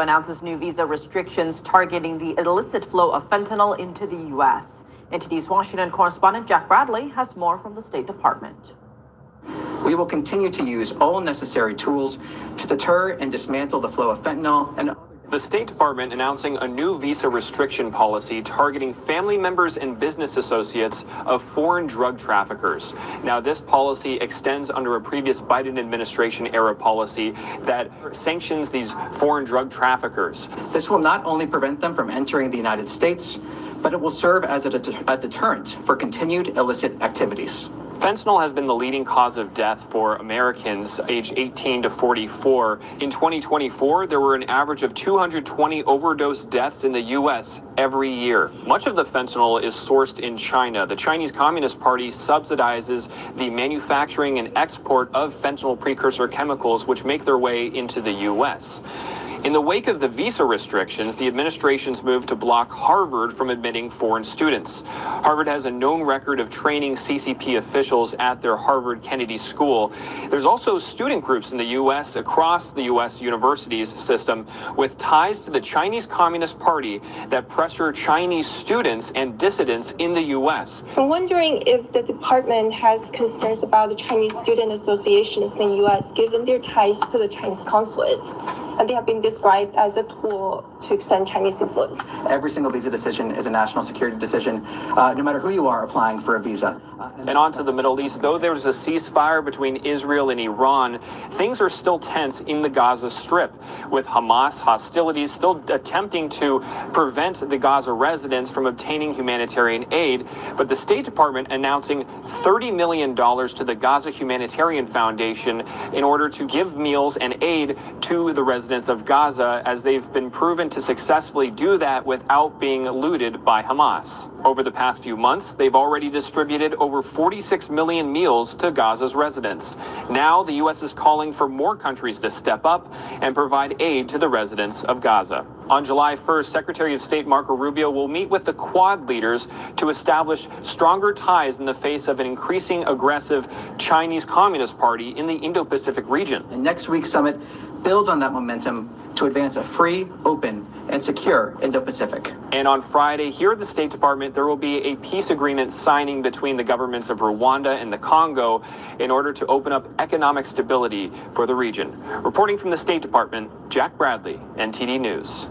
Announces new visa restrictions targeting the illicit flow of fentanyl into the U.S. NTD's Washington correspondent Jack Bradley has more from the State Department. We will continue to use all necessary tools to deter and dismantle the flow of fentanyl and the State Department announcing a new visa restriction policy targeting family members and business associates of foreign drug traffickers. Now, this policy extends under a previous Biden administration era policy that sanctions these foreign drug traffickers. This will not only prevent them from entering the United States, but it will serve as a deterrent for continued illicit activities. Fentanyl has been the leading cause of death for Americans aged 18 to 44. In 2024, there were an average of 220 overdose deaths in the U.S. every year. Much of the fentanyl is sourced in China. The Chinese Communist Party subsidizes the manufacturing and export of fentanyl precursor chemicals, which make their way into the U.S. In the wake of the visa restrictions, the administration's move to block Harvard from admitting foreign students. Harvard has a known record of training CCP officials at their Harvard Kennedy School. There's also student groups in the U.S. across the U.S. universities system with ties to the Chinese Communist Party that pressure Chinese students and dissidents in the U.S. I'm wondering if the department has concerns about the Chinese student associations in the U.S. given their ties to the Chinese consulates. And they have been described as a tool to extend Chinese influence. Every single visa decision is a national security decision, no matter who you are applying for a visa. And on to the Middle East. Though there's a ceasefire between Israel and Iran, things are still tense in the Gaza Strip, with Hamas hostilities still attempting to prevent the Gaza residents from obtaining humanitarian aid. But the State Department announcing $30 million to the Gaza Humanitarian Foundation in order to give meals and aid to the residents of Gaza, as they've been proven to successfully do that without being looted by Hamas. Over the past few months, they've already distributed over 46 million meals to Gaza's residents. Now, the U.S. is calling for more countries to step up and provide aid to the residents of Gaza. On July 1st, Secretary of State Marco Rubio will meet with the Quad leaders to establish stronger ties in the face of an increasing aggressive Chinese Communist Party in the Indo-Pacific region. And next week's summit builds on that momentum to advance a free, open, and secure Indo-Pacific. And on Friday, here at the State Department, there will be a peace agreement signing between the governments of Rwanda and the Congo in order to open up economic stability for the region. Reporting from the State Department, Jack Bradley, NTD News.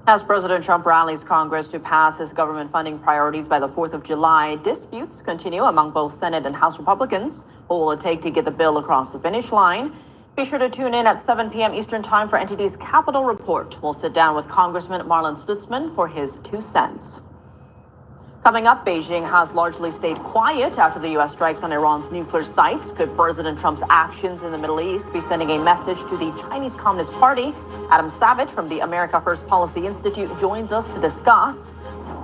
As President Trump rallies Congress to pass his government funding priorities by the 4th of July, disputes continue among both Senate and House Republicans. What will it take to get the bill across the finish line? Be sure to tune in at 7 p.m. Eastern Time for NTD's Capitol Report. We'll sit down with Congressman Marlon Stutzman for his 2 cents. Coming up, Beijing has largely stayed quiet after the U.S. strikes on Iran's nuclear sites. Could President Trump's actions in the Middle East be sending a message to the Chinese Communist Party? Adam Savitt from the America First Policy Institute joins us to discuss.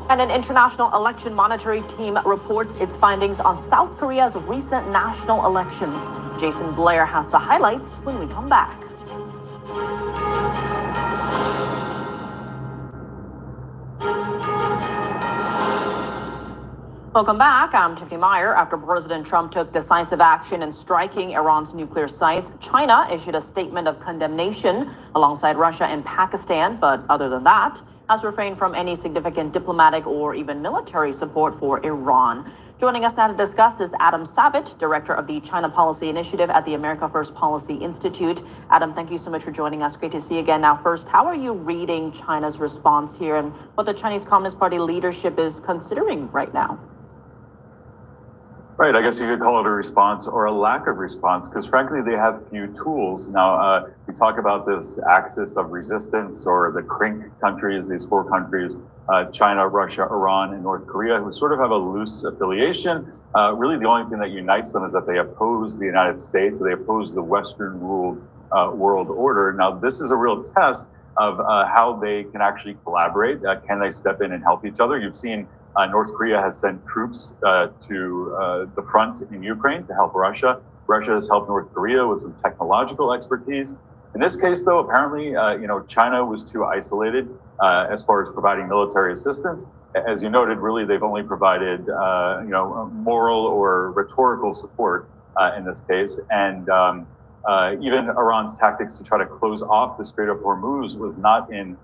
And an international election monitoring team reports its findings on South Korea's recent national elections. Jason Blair has the highlights when we come back. Welcome back. I'm Tiffany Meyer. After President Trump took decisive action in striking Iran's nuclear sites, China issued a statement of condemnation alongside Russia and Pakistan. But other than that, has refrained from any significant diplomatic or even military support for Iran. Joining us now to discuss is Adam Savitt, Director of the China Policy Initiative at the America First Policy Institute. Adam, thank you so much for joining us. Great to see you again. Now, first, how are you reading China's response here and what the Chinese Communist Party leadership is considering right now? Right, I guess you could call it a response or a lack of response, because frankly, they have few tools. Now, we talk about this axis of resistance or the CRINC countries, these 4 countries, China, Russia, Iran, and North Korea, who sort of have a loose affiliation. Really, the only thing that unites them is that they oppose the United States, they oppose the Western-ruled world order. Now, this is a real test of how they can actually collaborate. Can they step in and help each other? You've seen North Korea has sent troops to the front in Ukraine to help Russia. Russia has helped North Korea with some technological expertise. In this case, though, apparently, China was too isolated as far as providing military assistance. As you noted, really, they've only provided, moral or rhetorical support in this case. And even Iran's tactics to try to close off the Strait of Hormuz was not in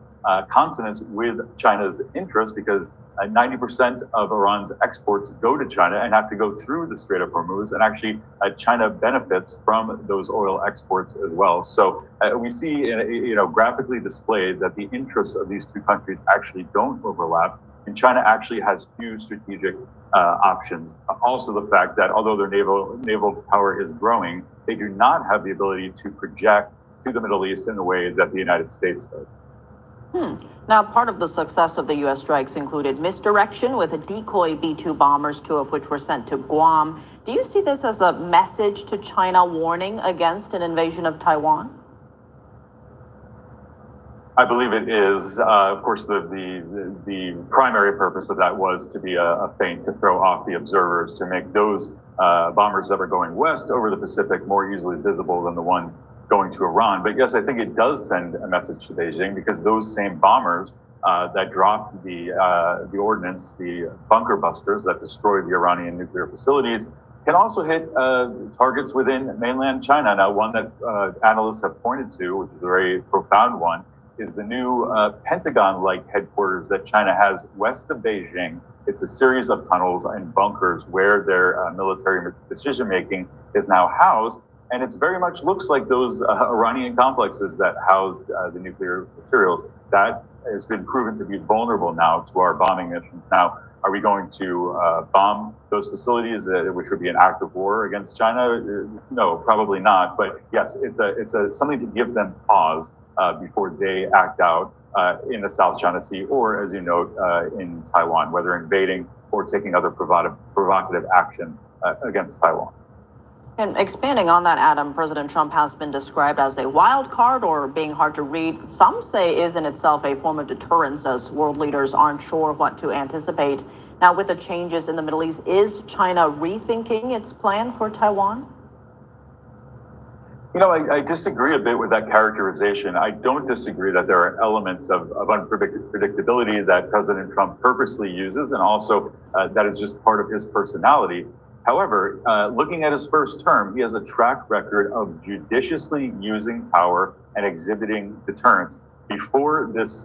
consonance with China's interest, because 90% of Iran's exports go to China and have to go through the Strait of Hormuz, and actually China benefits from those oil exports as well. So we see, graphically displayed that the interests of these two countries actually don't overlap, and China actually has few strategic options. Also, the fact that although their naval power is growing, they do not have the ability to project to the Middle East in the way that the United States does. Now, part of the success of the U.S. strikes included misdirection with a decoy B-2 bombers, 2 of which were sent to Guam. Do you see this as a message to China warning against an invasion of Taiwan? I believe it is. Of course, the primary purpose of that was to be a feint to throw off the observers, to make those bombers that were going west over the Pacific more easily visible than the ones going to Iran. But yes, I think it does send a message to Beijing, because those same bombers that dropped the ordnance, the bunker busters that destroyed the Iranian nuclear facilities, can also hit targets within mainland China. Now, one that analysts have pointed to, which is a very profound one, is the new Pentagon-like headquarters that China has west of Beijing. It's a series of tunnels and bunkers where their military decision-making is now housed. And it very much looks like those Iranian complexes that housed the nuclear materials. That has been proven to be vulnerable now to our bombing missions. Now, are we going to bomb those facilities, which would be an act of war against China? No, probably not. But yes, it's something to give them pause before they act out in the South China Sea, or, as you note, in Taiwan, whether invading or taking other provocative action against Taiwan. And expanding on that, Adam, President Trump has been described as a wild card, or being hard to read. Some say is in itself a form of deterrence, as world leaders aren't sure what to anticipate. Now, with the changes in the Middle East, is China rethinking its plan for Taiwan? I disagree a bit with that characterization. I don't disagree that there are elements of unpredictability that President Trump purposely uses, and also that is just part of his personality. However, looking at his first term, he has a track record of judiciously using power and exhibiting deterrence. Before this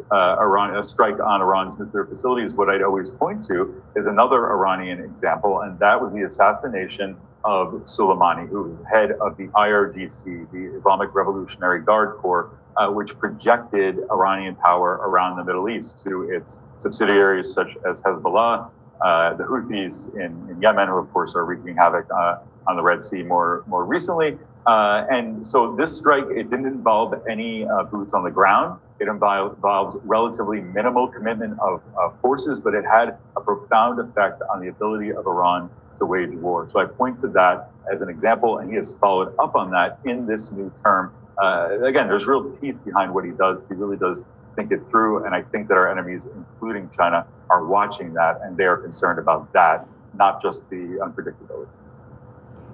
strike on Iran's nuclear facilities, what I'd always point to is another Iranian example, and that was the assassination of Soleimani, who was head of the IRGC, the Islamic Revolutionary Guard Corps, which projected Iranian power around the Middle East to its subsidiaries such as Hezbollah, the Houthis in Yemen, who of course are wreaking havoc on the Red Sea more recently. And so this strike, it didn't involve any boots on the ground. It involved relatively minimal commitment of forces, but it had a profound effect on the ability of Iran to wage war. So I point to that as an example, and he has followed up on that in this new term. Again, there's real teeth behind what he does. He really does think it through, and I think that our enemies, including China, are watching that, and they are concerned about that, not just the unpredictability.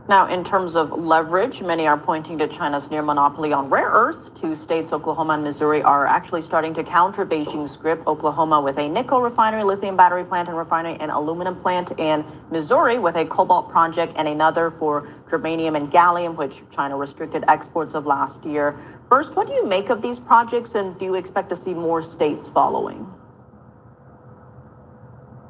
Now, in terms of leverage, many are pointing to China's near monopoly on rare earths. 2 states, Oklahoma and Missouri, are actually starting to counter Beijing's grip. Oklahoma with a nickel refinery, lithium battery plant and refinery, and aluminum plant, and Missouri with a cobalt project and another for germanium and gallium, which China restricted exports of last year. First, what do you make of these projects, and do you expect to see more states following?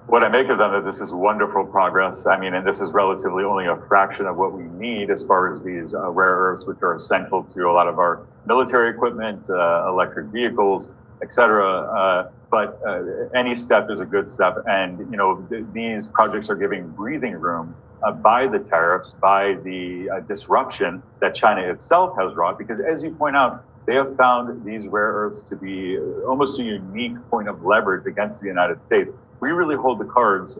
What I make of them is this is wonderful progress. I mean, and this is relatively only a fraction of what we need as far as these rare earths, which are essential to a lot of our military equipment, electric vehicles, etc. But any step is a good step. And, these projects are giving breathing room by the tariffs, by the disruption that China itself has wrought. Because as you point out, they have found these rare earths to be almost a unique point of leverage against the United States. We really hold the cards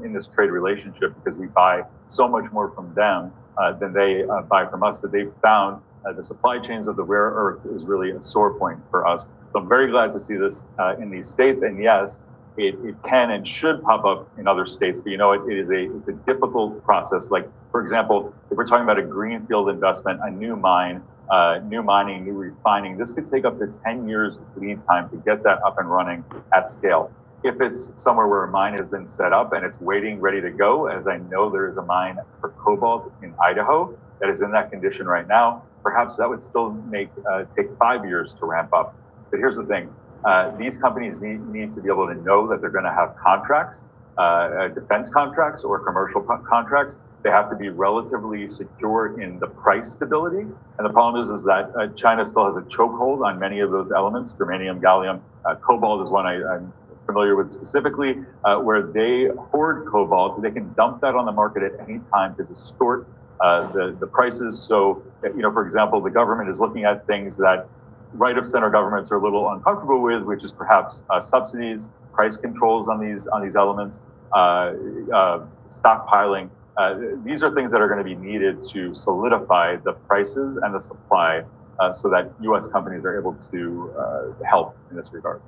in this trade relationship because we buy so much more from them than they buy from us. But they've found the supply chains of the rare earths is really a sore point for us. So I'm very glad to see this in these states. And yes, it can and should pop up in other states. But it's a difficult process. Like, for example, if we're talking about a greenfield investment, a new mine, new mining, new refining, this could take up to 10 years lead time to get that up and running at scale. If it's somewhere where a mine has been set up and it's waiting, ready to go, as I know there is a mine for cobalt in Idaho, that is in that condition right now. Perhaps that would still take 5 years to ramp up. But here's the thing. These companies need to be able to know that they're going to have contracts, defense contracts or commercial contracts. They have to be relatively secure in the price stability. And the problem is that China still has a chokehold on many of those elements, germanium, gallium, cobalt is one I'm familiar with specifically, where they hoard cobalt. They can dump that on the market at any time to distort the prices. So, for example, the government is looking at things that right of center governments are a little uncomfortable with, which is perhaps subsidies, price controls on these elements, stockpiling. These are things that are going to be needed to solidify the prices and the supply so that U.S. companies are able to help in this regard.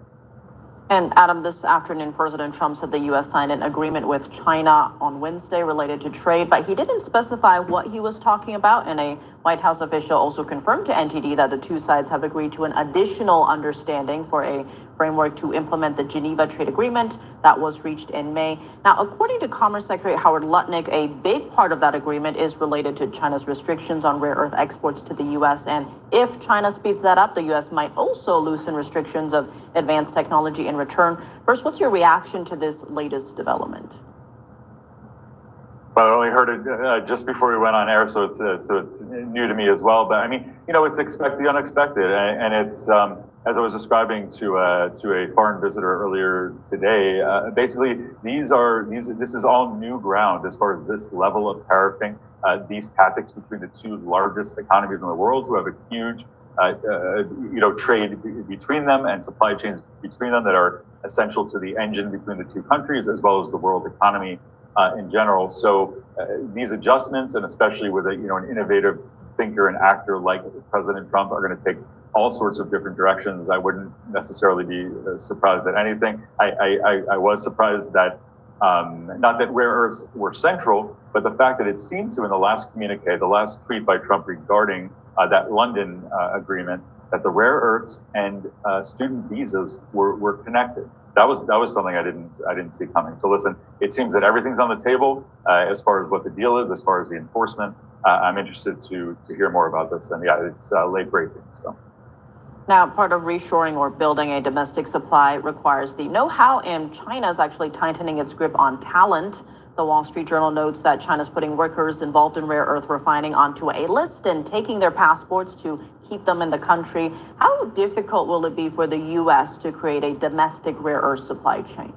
And Adam, this afternoon, President Trump said the U.S. signed an agreement with China on Wednesday related to trade, but he didn't specify what he was talking about. And a White House official also confirmed to NTD that the two sides have agreed to an additional understanding for a framework to implement the Geneva Trade Agreement that was reached in May. Now, according to Commerce Secretary Howard Lutnick, a big part of that agreement is related to China's restrictions on rare earth exports to the U.S. And if China speeds that up, the U.S. might also loosen restrictions of advanced technology in return. First, what's your reaction to this latest development? Well, I only heard it just before we went on air, so it's new to me as well. But I mean, it's the unexpected, and it's as I was describing to a foreign visitor earlier today. Basically, this is all new ground as far as this level of tariffing. These tactics between the two largest economies in the world, who have a huge trade between them and supply chains between them that are essential to the engine between the two countries, as well as the world economy in general. So these adjustments, and especially with an innovative thinker and actor like President Trump, are going to take all sorts of different directions. I wouldn't necessarily be surprised at anything. I was surprised that not that rare earths were central, but the fact that it seemed to, in the last communique, the last tweet by Trump regarding that London agreement, that the rare earths and student visas were connected. That was something I didn't see coming. So listen, it seems that everything's on the table as far as what the deal is, as far as the enforcement. I'm interested to hear more about this. And yeah, it's late breaking. So. Now, part of reshoring or building a domestic supply requires the know-how, and China is actually tightening its grip on talent. The Wall Street Journal notes that China's putting workers involved in rare earth refining onto a list and taking their passports to keep them in the country. How difficult will it be for the U.S. to create a domestic rare earth supply chain?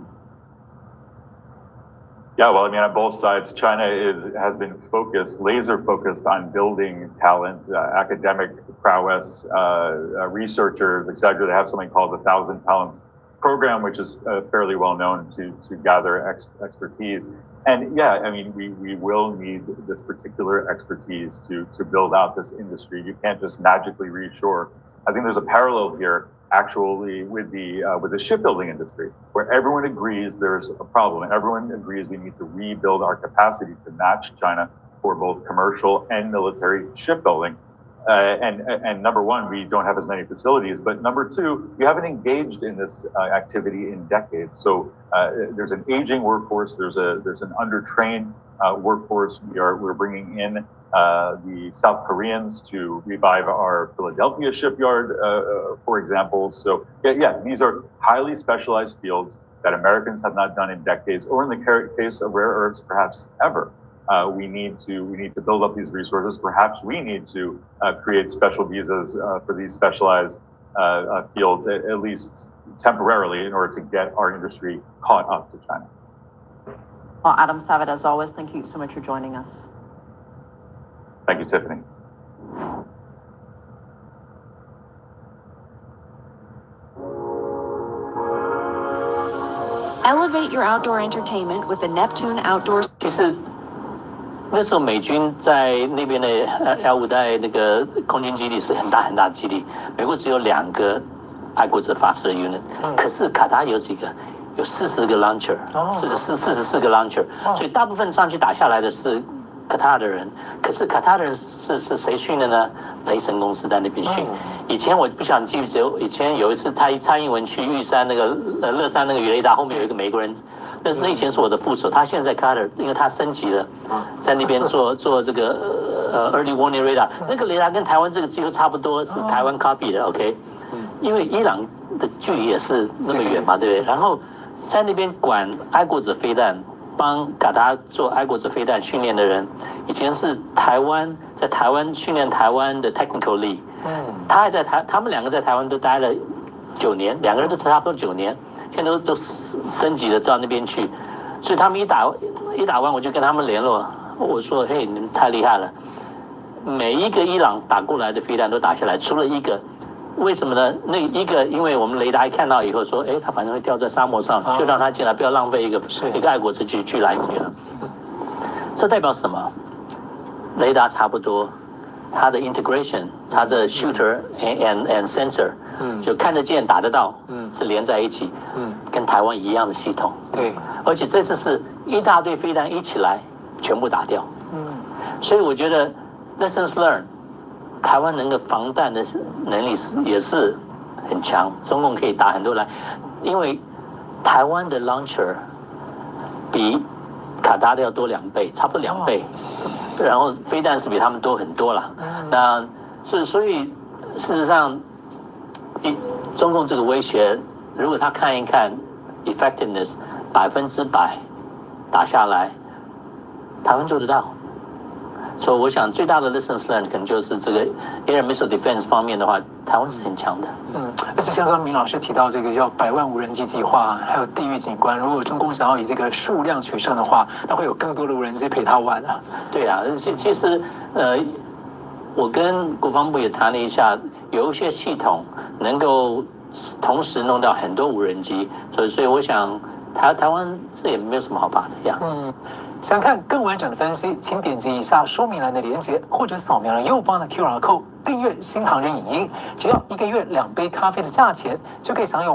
Yeah, well, I mean, on both sides, China has been laser focused on building talent, academic prowess, researchers, et cetera. They have something called the 1,000 Talents program, which is fairly well known to gather expertise. And yeah, I mean, we will need this particular expertise to build out this industry. You can't just magically reshore. I think there's a parallel here actually with the shipbuilding industry, where everyone agrees there's a problem, and everyone agrees we need to rebuild our capacity to match China for both commercial and military shipbuilding. And number one, we don't have as many facilities, but number two, we haven't engaged in this activity in decades. So there's an aging workforce, there's an undertrained workforce. We're bringing in the South Koreans to revive our Philadelphia shipyard, for example. So yeah, these are highly specialized fields that Americans have not done in decades, or in the case of rare earths, perhaps ever. We need to build up these resources. Perhaps we need to create special visas for these specialized fields, at least temporarily, in order to get our industry caught up to China. Well, Adam Savitt, as always, thank you so much for joining us. Thank you, Tiffany. Elevate your outdoor entertainment with the Neptune Outdoor. 其实那时候美军在那边的L5带那个空军基地是很大很大的基地，美国只有2个爱国者发射的 unit，可是卡达有几个，有40个 launcher，44个 launcher，所以大部分上去打下来的是卡塔的人，可是卡塔的人是谁训的呢？雷神公司在那边训。以前我不想记不记得，以前有一次蔡英文去玉山那个乐山那个鱼雷达后面有一个美国人。那以前是我的副手，他现在卡塔，因为他升级了，在那边做这个 early warning radar，那个雷达跟台湾这个几乎差不多，是台湾 copy 的 ，OK。因为伊朗的距离也是那么远嘛，对不对？然后在那边管爱国者飞弹，帮卡达做爱国者飞弹训练的人，以前是在台湾训练台湾的 technical lead。他还在他们两个在台湾都待了9年，两个人都差不多9年，现在都升级了到那边去，所以他们一打完，我就跟他们联络，我说：“嘿，你们太厉害了，每一个伊朗打过来的飞弹都打下来，除了一个。”为什么呢？那一个，因为我们雷达一看到以后说，哎，它反正会掉在沙漠上，就让它进来，不要浪费一个爱国者去拦截了。这代表什么？雷达差不多，它的 integration， 它的 shooter and sensor， 就看得见、打得到，是连在一起，跟台湾一样的系统。对，而且这次是一大堆飞弹一起来，全部打掉。所以我觉得 lessons learned。台湾能够防弹的能力也是很强，中共可以打很多来，因为台湾的 launcher 比卡达的要多2倍，差不多2倍，然后飞弹是比他们多很多了。那所以事实上，中共这个威胁，如果他看一看 effectiveness 100%打下来，台湾做得到。所以我想最大的 lessons learned 可能就是这个 air missile defense 方面的话，台湾是很强的。而且像刚刚明老师提到这个叫100万无人机计划，还有地域景观，如果中共想要以这个数量取胜的话，那会有更多的无人机陪他玩啊。对啊，其实我跟国防部也谈了一下，有一些系统能够同时弄到很多无人机，所以我想台湾这也没有什么好怕的呀。想看更完整的分析，请点击以下说明栏的连结，或者扫描右方的 QR code 订阅新唐人影音，只要1个月2杯咖啡的价钱，就可以享有